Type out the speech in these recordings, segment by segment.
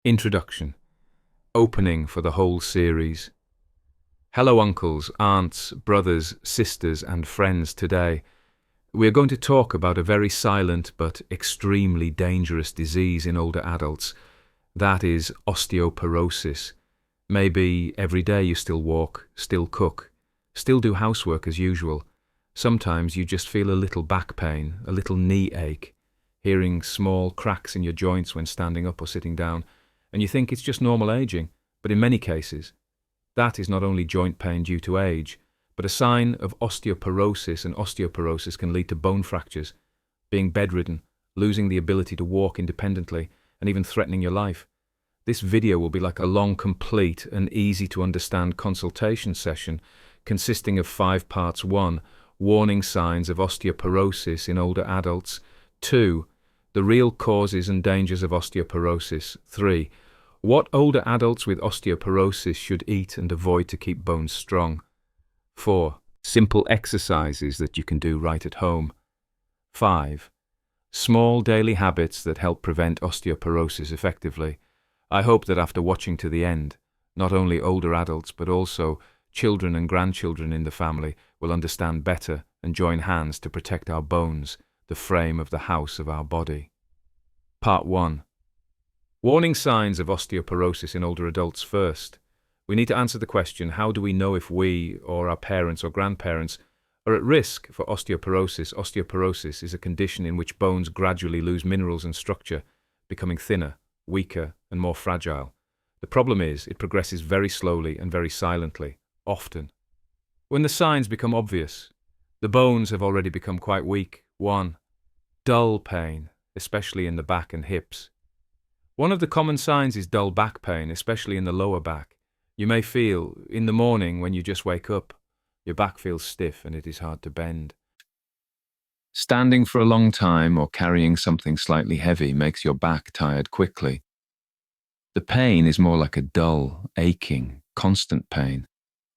Introduction. Opening for the whole series. Hello uncles, aunts, brothers, sisters and friends. Today we are going to talk about a very silent but extremely dangerous disease in older adults. That is osteoporosis. Maybe every day you still walk, still cook, still do housework as usual. Sometimes you just feel a little back pain, a little knee ache, hearing small cracks in your joints when standing up or sitting down, and you think it's just normal aging, but in many cases, that is not only joint pain due to age, but a sign of osteoporosis, and osteoporosis can lead to bone fractures, being bedridden, losing the ability to walk independently, and even threatening your life. This video will be like a long, complete, and easy-to-understand consultation session consisting of 5 parts. 1. Warning signs of osteoporosis in older adults. 2. The real causes and dangers of osteoporosis. 3. What older adults with osteoporosis should eat and avoid to keep bones strong. 4. Simple exercises that you can do right at home. 5. Small daily habits that help prevent osteoporosis effectively. I hope that after watching to the end, not only older adults but also children and grandchildren in the family will understand better and join hands to protect our bones, the frame of the house of our body. Part 1. Warning signs of osteoporosis in older adults. First, we need to answer the question, how do we know if we or our parents or grandparents are at risk for osteoporosis? Osteoporosis is a condition in which bones gradually lose minerals and structure, becoming thinner, weaker, and more fragile. The problem is, it progresses very slowly and very silently, often. When the signs become obvious, the bones have already become quite weak. 1. Dull pain, especially in the back and hips. One of the common signs is dull back pain, especially in the lower back. You may feel, in the morning when you just wake up, your back feels stiff and it is hard to bend. Standing for a long time or carrying something slightly heavy makes your back tired quickly. The pain is more like a dull, aching, constant pain,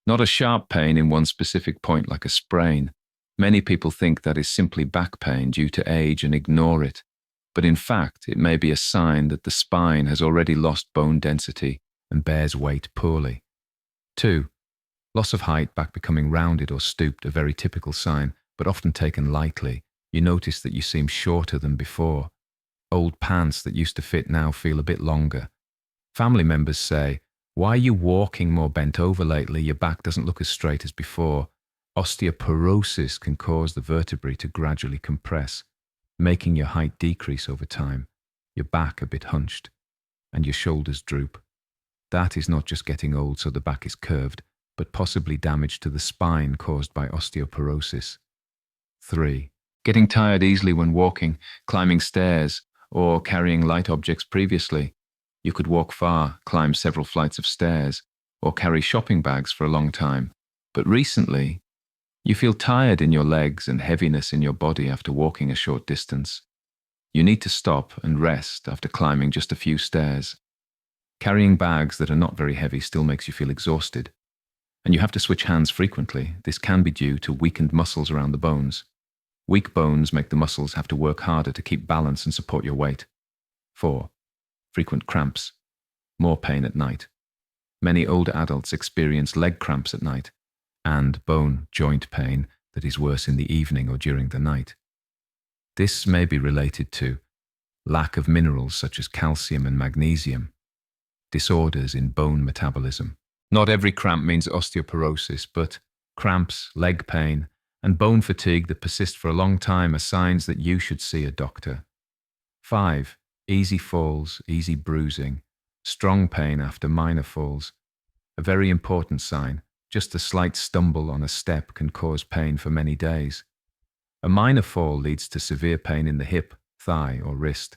not a sharp pain in one specific point like a sprain. Many people think that is simply back pain due to age and ignore it, but in fact it may be a sign that the spine has already lost bone density and bears weight poorly. 2. Loss of height, back becoming rounded or stooped, a very typical sign, but often taken lightly. You notice that you seem shorter than before. Old pants that used to fit now feel a bit longer. Family members say, "Why are you walking more bent over lately? Your back doesn't look as straight as before." Osteoporosis can cause the vertebrae to gradually compress, making your height decrease over time, your back a bit hunched, and your shoulders droop. That is not just getting old so the back is curved, but possibly damage to the spine caused by osteoporosis. 3. Getting tired easily when walking, climbing stairs, or carrying light objects previously. You could walk far, climb several flights of stairs, or carry shopping bags for a long time. But recently, you feel tired in your legs and heaviness in your body after walking a short distance. You need to stop and rest after climbing just a few stairs. Carrying bags that are not very heavy still makes you feel exhausted, and you have to switch hands frequently. This can be due to weakened muscles around the bones. Weak bones make the muscles have to work harder to keep balance and support your weight. 4. Frequent cramps. More pain at night. Many older adults experience leg cramps at night, and bone joint pain that is worse in the evening or during the night. This may be related to lack of minerals such as calcium and magnesium, disorders in bone metabolism. Not every cramp means osteoporosis, but cramps, leg pain, and bone fatigue that persist for a long time are signs that you should see a doctor. 5. Easy falls, easy bruising, strong pain after minor falls. A very important sign. Just a slight stumble on a step can cause pain for many days. A minor fall leads to severe pain in the hip, thigh, or wrist.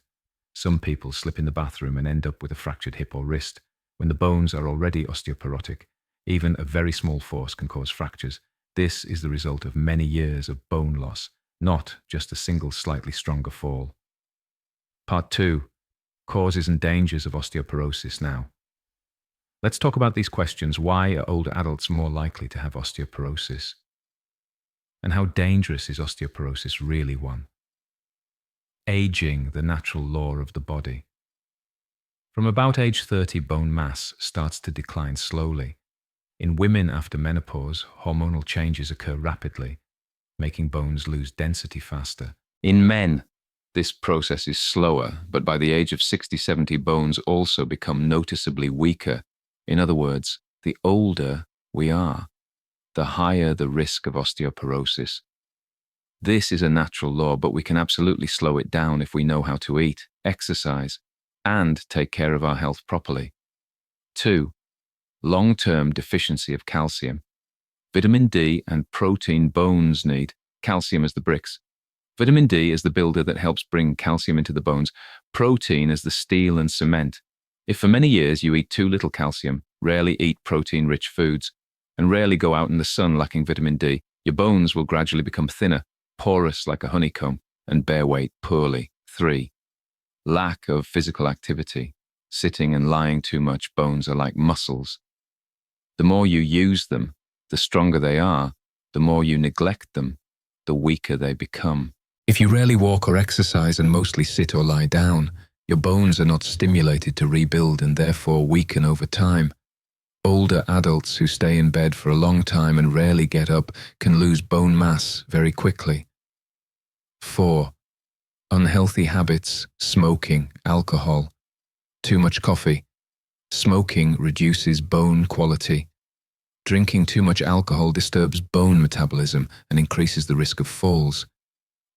Some people slip in the bathroom and end up with a fractured hip or wrist when the bones are already osteoporotic. Even a very small force can cause fractures. This is the result of many years of bone loss, not just a single slightly stronger fall. Part 2. Causes and dangers of osteoporosis now. Let's talk about these questions. Why are older adults more likely to have osteoporosis? And how dangerous is osteoporosis really? 1. Aging, the natural law of the body. From about age 30, bone mass starts to decline slowly. In women after menopause, hormonal changes occur rapidly, making bones lose density faster. In men, this process is slower, but by the age of 60, 70, bones also become noticeably weaker. In other words, the older we are, the higher the risk of osteoporosis. This is a natural law, but we can absolutely slow it down if we know how to eat, exercise, and take care of our health properly. 2. Long-term deficiency of calcium. Vitamin D and protein bones need. Calcium as the bricks. Vitamin D is the builder that helps bring calcium into the bones. Protein is the steel and cement. If for many years you eat too little calcium, rarely eat protein-rich foods, and rarely go out in the sun lacking vitamin D, your bones will gradually become thinner, porous like a honeycomb, and bear weight poorly. 3. Lack of physical activity. Sitting and lying too much, bones are like muscles. The more you use them, the stronger they are. The more you neglect them, the weaker they become. If you rarely walk or exercise and mostly sit or lie down, your bones are not stimulated to rebuild and therefore weaken over time. Older adults who stay in bed for a long time and rarely get up can lose bone mass very quickly. 4. Unhealthy habits, smoking, alcohol, too much coffee. Smoking reduces bone quality. Drinking too much alcohol disturbs bone metabolism and increases the risk of falls.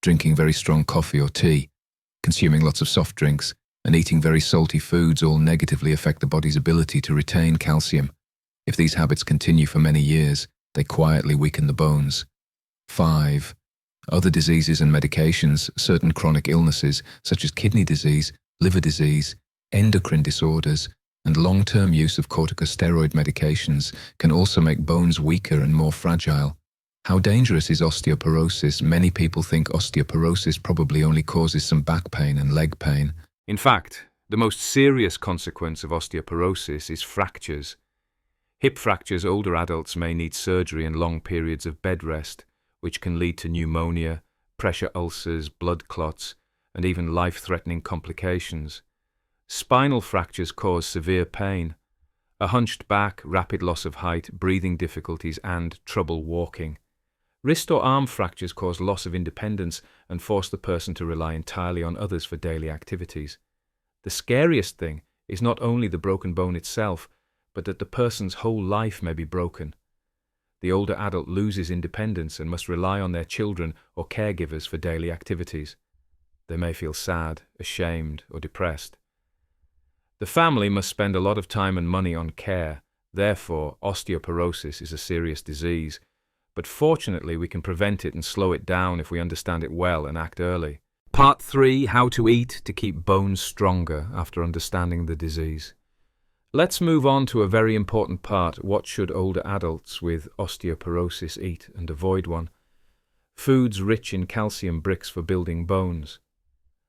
Drinking very strong coffee or tea, consuming lots of soft drinks, and eating very salty foods all negatively affect the body's ability to retain calcium. If these habits continue for many years, they quietly weaken the bones. 5. Other diseases and medications, certain chronic illnesses such as kidney disease, liver disease, endocrine disorders, and long-term use of corticosteroid medications can also make bones weaker and more fragile. How dangerous is osteoporosis? Many people think osteoporosis probably only causes some back pain and leg pain. In fact, the most serious consequence of osteoporosis is fractures. Hip fractures, older adults may need surgery and long periods of bed rest, which can lead to pneumonia, pressure ulcers, blood clots, and even life-threatening complications. Spinal fractures cause severe pain. A hunched back, rapid loss of height, breathing difficulties, and trouble walking. Wrist or arm fractures cause loss of independence and force the person to rely entirely on others for daily activities. The scariest thing is not only the broken bone itself, but that the person's whole life may be broken. The older adult loses independence and must rely on their children or caregivers for daily activities. They may feel sad, ashamed, or depressed. The family must spend a lot of time and money on care. Therefore, osteoporosis is a serious disease. But fortunately, we can prevent it and slow it down if we understand it well and act early. Part 3, how to eat to keep bones stronger after understanding the disease. Let's move on to a very important part. What should older adults with osteoporosis eat and avoid one? Foods rich in calcium bricks for building bones.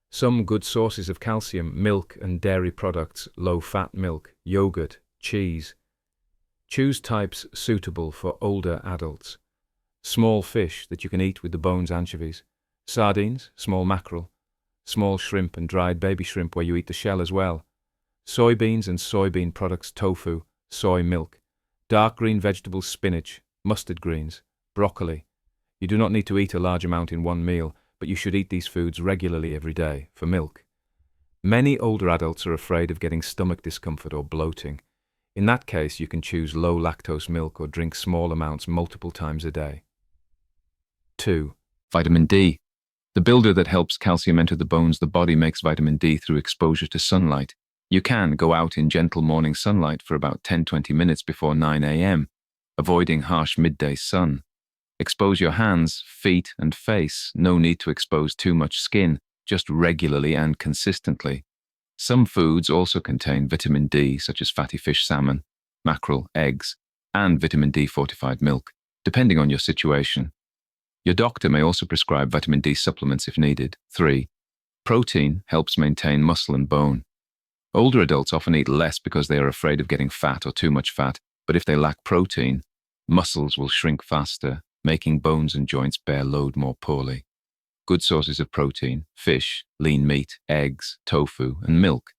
Some good sources of calcium: milk and dairy products, low-fat milk, yogurt, cheese. Choose types suitable for older adults. Small fish that you can eat with the bones: anchovies, sardines, small mackerel, small shrimp and dried baby shrimp where you eat the shell as well. Soybeans and soybean products: tofu, soy milk, dark green vegetables: spinach, mustard greens, broccoli. You do not need to eat a large amount in one meal, but you should eat these foods regularly every day. For milk, many older adults are afraid of getting stomach discomfort or bloating. In that case, you can choose low lactose milk or drink small amounts multiple times a day. 2. Vitamin D. The builder that helps calcium enter the bones. The body makes vitamin D through exposure to sunlight. You can go out in gentle morning sunlight for about 10-20 minutes before 9 a.m., avoiding harsh midday sun. Expose your hands, feet, and face. No need to expose too much skin, just regularly and consistently. Some foods also contain vitamin D, such as fatty fish, salmon, mackerel, eggs, and vitamin D-fortified milk, depending on your situation. Your doctor may also prescribe vitamin D supplements if needed. 3. Protein helps maintain muscle and bone. Older adults often eat less because they are afraid of getting fat or too much fat, but if they lack protein, muscles will shrink faster, making bones and joints bear load more poorly. Good sources of protein: fish, lean meat, eggs, tofu, and milk.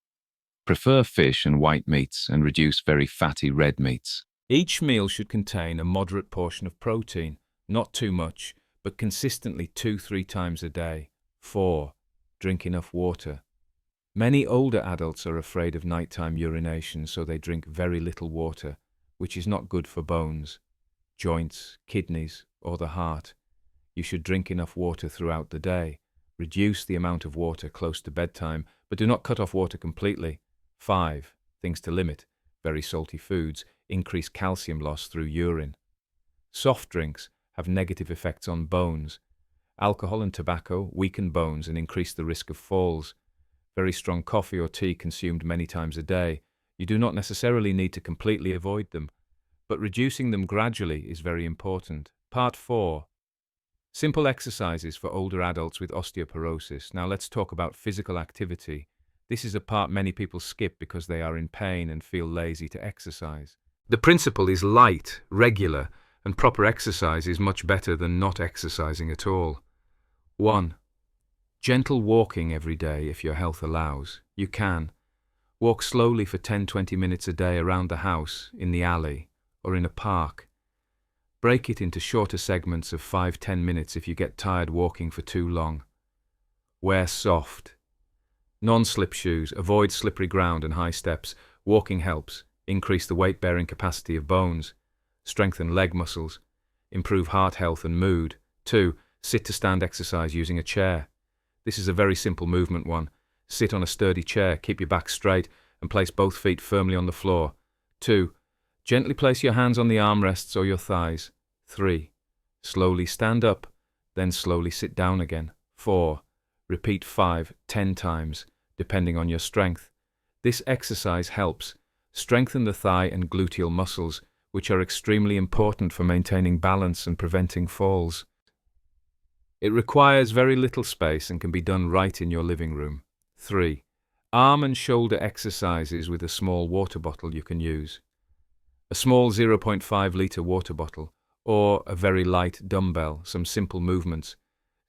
Prefer fish and white meats and reduce very fatty red meats. Each meal should contain a moderate portion of protein, not too much, but consistently 2-3 times a day. 4. Drink enough water. Many older adults are afraid of nighttime urination, so they drink very little water, which is not good for bones, joints, kidneys, or the heart. You should drink enough water throughout the day. Reduce the amount of water close to bedtime, but do not cut off water completely. 5. Things to limit. Very salty foods increase calcium loss through urine. Soft drinks have negative effects on bones. Alcohol and tobacco weaken bones and increase the risk of falls. Very strong coffee or tea consumed many times a day. You do not necessarily need to completely avoid them, but reducing them gradually is very important. Part 4. Simple exercises for older adults with osteoporosis. Now let's talk about physical activity. This is a part many people skip because they are in pain and feel lazy to exercise. The principle is light, regular, and proper exercise is much better than not exercising at all. 1. Gentle walking every day if your health allows. You can. Walk slowly for 10-20 minutes a day around the house, in the alley, or in a park. Break it into shorter segments of 5-10 minutes if you get tired walking for too long. Wear soft. Non-slip shoes. Avoid slippery ground and high steps. Walking helps. Increase the weight-bearing capacity of bones. Strengthen leg muscles. Improve heart health and mood. 2. Sit to stand exercise using a chair. This is a very simple movement one. Sit on a sturdy chair, keep your back straight, and place both feet firmly on the floor. 2. Gently place your hands on the armrests or your thighs. 3. Slowly stand up, then slowly sit down again. 4. Repeat 5-10 times, depending on your strength. This exercise helps strengthen the thigh and gluteal muscles, which are extremely important for maintaining balance and preventing falls. It requires very little space and can be done right in your living room. 3. Arm and shoulder exercises with a small water bottle you can use. A small 0.5-litre water bottle, or a very light dumbbell, some simple movements.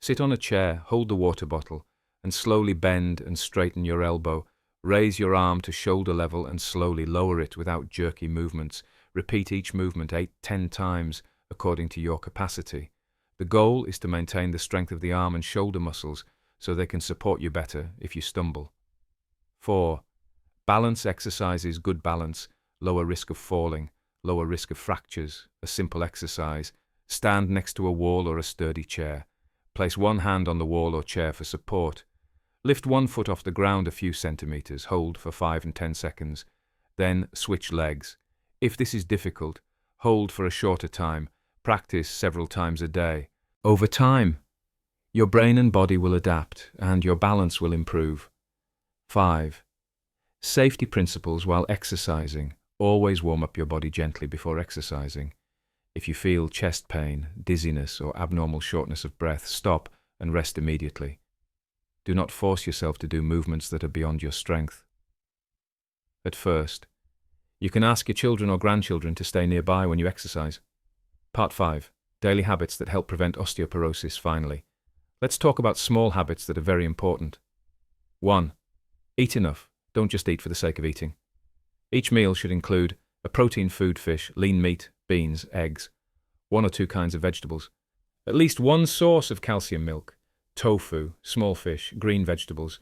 Sit on a chair, hold the water bottle, and slowly bend and straighten your elbow. Raise your arm to shoulder level and slowly lower it without jerky movements. Repeat each movement 8-10 times according to your capacity. The goal is to maintain the strength of the arm and shoulder muscles so they can support you better if you stumble. 4. Balance exercises. Good balance, lower risk of falling, lower risk of fractures. A simple exercise. Stand next to a wall or a sturdy chair. Place one hand on the wall or chair for support. Lift one foot off the ground a few centimeters. Hold for 5 and 10 seconds. Then switch legs. If this is difficult, hold for a shorter time. Practice several times a day. Over time, your brain and body will adapt and your balance will improve. 5. Safety principles while exercising. Always warm up your body gently before exercising. If you feel chest pain, dizziness, or abnormal shortness of breath, stop and rest immediately. Do not force yourself to do movements that are beyond your strength. At first, you can ask your children or grandchildren to stay nearby when you exercise. Part 5. Daily habits that help prevent osteoporosis. Finally, let's talk about small habits that are very important. 1. Eat enough. Don't just eat for the sake of eating. Each meal should include a protein food: fish, lean meat, beans, eggs, 1 or 2 kinds of vegetables, at least one source of calcium: milk, tofu, small fish, green vegetables.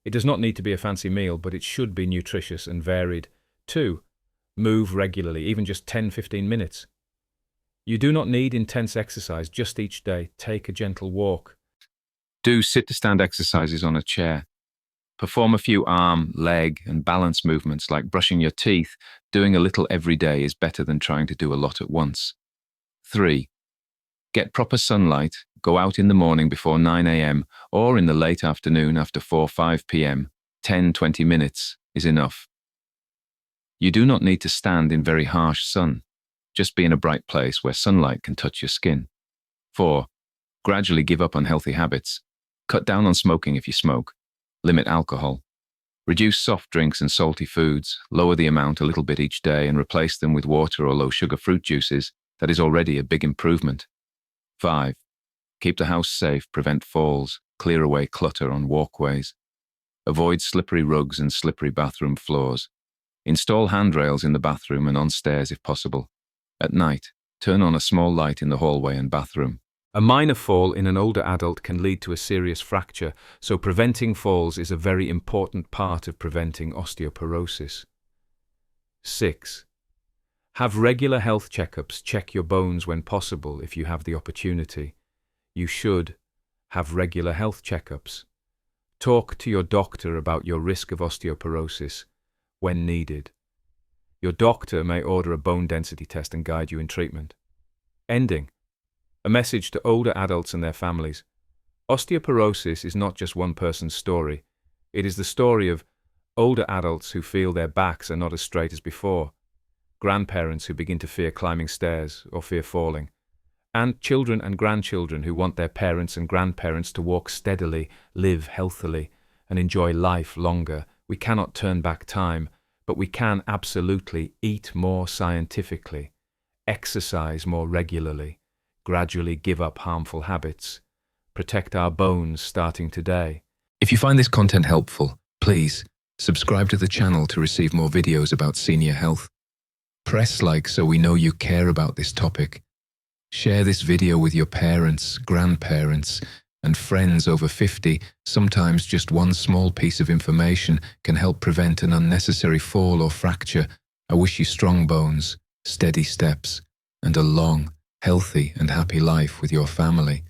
It does not need to be a fancy meal, but it should be nutritious and varied. 2. Move regularly, even just 10-15 minutes. You do not need intense exercise, just each day. Take a gentle walk. Do sit-to-stand exercises on a chair. Perform a few arm, leg, and balance movements like brushing your teeth. Doing a little every day is better than trying to do a lot at once. 3. Get proper sunlight. Go out in the morning before 9 a.m. or in the late afternoon after 4-5 p.m. 10-20 minutes is enough. You do not need to stand in very harsh sun. Just be in a bright place where sunlight can touch your skin. 4. Gradually give up unhealthy habits. Cut down on smoking if you smoke. Limit alcohol. Reduce soft drinks and salty foods. Lower the amount a little bit each day and replace them with water or low-sugar fruit juices. That is already a big improvement. 5. Keep the house safe, prevent falls, clear away clutter on walkways. Avoid slippery rugs and slippery bathroom floors. Install handrails in the bathroom and on stairs if possible. At night, turn on a small light in the hallway and bathroom. A minor fall in an older adult can lead to a serious fracture, so preventing falls is a very important part of preventing osteoporosis. 6. Have regular health checkups. Check your bones when possible if you have the opportunity. You should have regular health checkups. Talk to your doctor about your risk of osteoporosis when needed. Your doctor may order a bone density test and guide you in treatment. Ending. A message to older adults and their families. Osteoporosis is not just one person's story. It is the story of older adults who feel their backs are not as straight as before, grandparents who begin to fear climbing stairs or fear falling, and children and grandchildren who want their parents and grandparents to walk steadily, live healthily, and enjoy life longer. We cannot turn back time, but we can absolutely eat more scientifically, exercise more regularly, gradually give up harmful habits, protect our bones starting today. If you find this content helpful, please subscribe to the channel to receive more videos about senior health. Press like so we know you care about this topic. Share this video with your parents, grandparents, and friends over 50. Sometimes just one small piece of information can help prevent an unnecessary fall or fracture. I wish you strong bones, steady steps, and a long, healthy and happy life with your family.